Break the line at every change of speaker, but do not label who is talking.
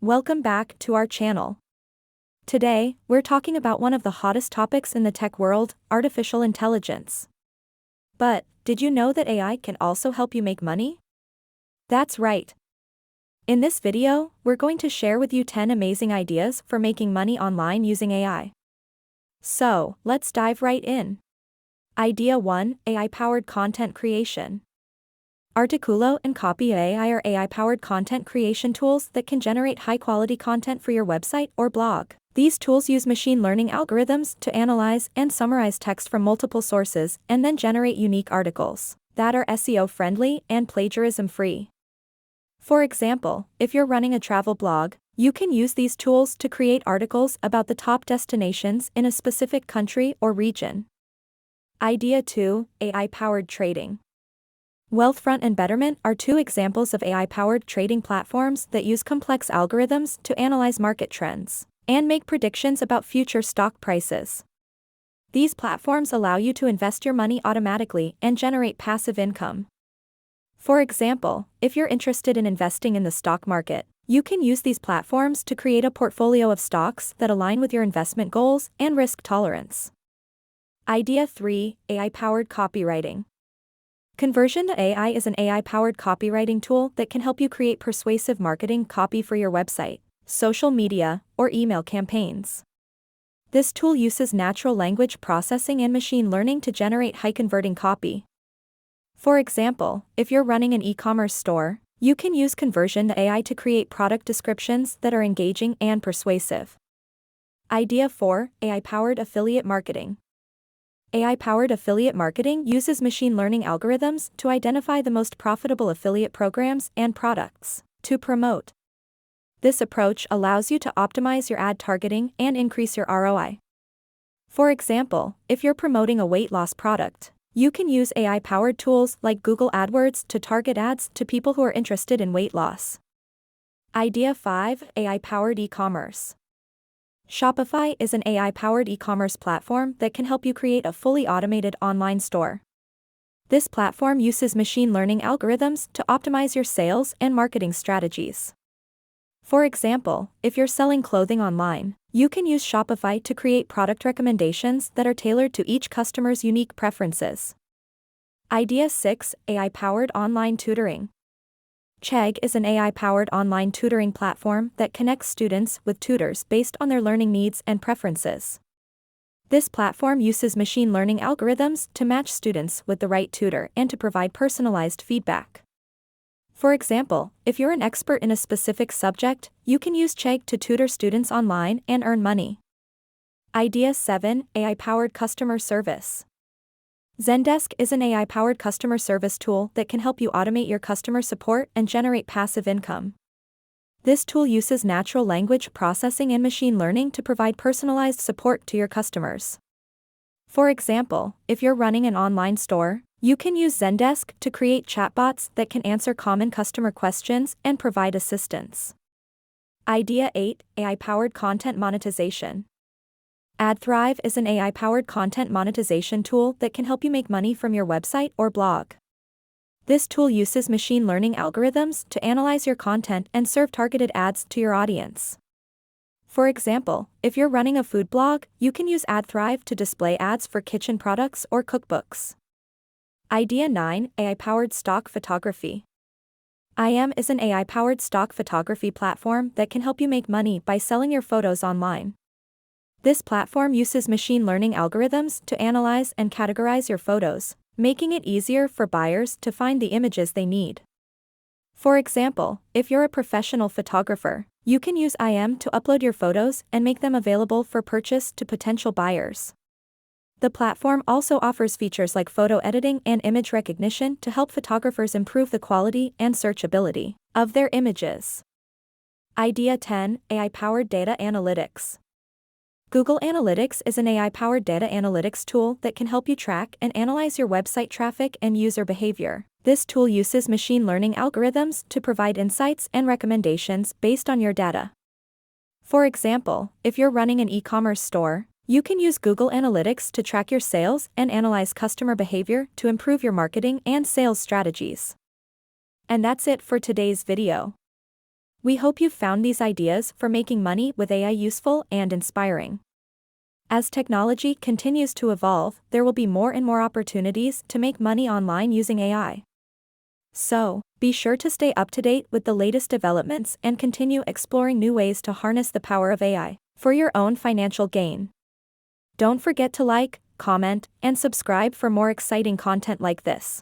Welcome back to our channel. Today, we're talking about one of the hottest topics in the tech world, artificial intelligence. But, did you know that AI can also help you make money? That's right. In this video, we're going to share with you 10 amazing ideas for making money online using AI. So, let's dive right in. Idea 1, AI-powered content creation. Articulo and Copy AI are AI-powered content creation tools that can generate high-quality content for your website or blog. These tools use machine learning algorithms to analyze and summarize text from multiple sources and then generate unique articles that are SEO-friendly and plagiarism-free. For example, if you're running a travel blog, you can use these tools to create articles about the top destinations in a specific country or region. Idea 2, AI-powered trading. Wealthfront and Betterment are two examples of AI-powered trading platforms that use complex algorithms to analyze market trends and make predictions about future stock prices. These platforms allow you to invest your money automatically and generate passive income. For example, if you're interested in investing in the stock market, you can use these platforms to create a portfolio of stocks that align with your investment goals and risk tolerance. Idea 3, AI-powered copywriting. Conversion to AI is an AI-powered copywriting tool that can help you create persuasive marketing copy for your website, social media, or email campaigns. This tool uses natural language processing and machine learning to generate high-converting copy. For example, if you're running an e-commerce store, you can use Conversion to AI to create product descriptions that are engaging and persuasive. Idea 4, AI-powered affiliate marketing. AI-powered affiliate marketing uses machine learning algorithms to identify the most profitable affiliate programs and products to promote. This approach allows you to optimize your ad targeting and increase your ROI. For example, if you're promoting a weight loss product, you can use AI-powered tools like Google AdWords to target ads to people who are interested in weight loss. Idea 5, AI-powered e-commerce. Shopify is an AI-powered e-commerce platform that can help you create a fully automated online store. This platform uses machine learning algorithms to optimize your sales and marketing strategies. For example, if you're selling clothing online, you can use Shopify to create product recommendations that are tailored to each customer's unique preferences. Idea 6, AI-powered online tutoring. Chegg is an AI-powered online tutoring platform that connects students with tutors based on their learning needs and preferences. This platform uses machine learning algorithms to match students with the right tutor and to provide personalized feedback. For example, if you're an expert in a specific subject, you can use Chegg to tutor students online and earn money. Idea 7, AI-powered customer service. Zendesk is an AI-powered customer service tool that can help you automate your customer support and generate passive income. This tool uses natural language processing and machine learning to provide personalized support to your customers. For example, if you're running an online store, you can use Zendesk to create chatbots that can answer common customer questions and provide assistance. Idea 8, AI-powered content monetization. AdThrive is an AI-powered content monetization tool that can help you make money from your website or blog. This tool uses machine learning algorithms to analyze your content and serve targeted ads to your audience. For example, if you're running a food blog, you can use AdThrive to display ads for kitchen products or cookbooks. Idea 9, AI-powered stock photography. IM is an AI-powered stock photography platform that can help you make money by selling your photos online. This platform uses machine learning algorithms to analyze and categorize your photos, making it easier for buyers to find the images they need. For example, if you're a professional photographer, you can use IM to upload your photos and make them available for purchase to potential buyers. The platform also offers features like photo editing and image recognition to help photographers improve the quality and searchability of their images. Idea 10, AI-powered data analytics. Google Analytics is an AI-powered data analytics tool that can help you track and analyze your website traffic and user behavior. This tool uses machine learning algorithms to provide insights and recommendations based on your data. For example, if you're running an e-commerce store, you can use Google Analytics to track your sales and analyze customer behavior to improve your marketing and sales strategies. And that's it for today's video. We hope you found these ideas for making money with AI useful and inspiring. As technology continues to evolve, there will be more and more opportunities to make money online using AI. So, be sure to stay up to date with the latest developments and continue exploring new ways to harness the power of AI for your own financial gain. Don't forget to like, comment, and subscribe for more exciting content like this.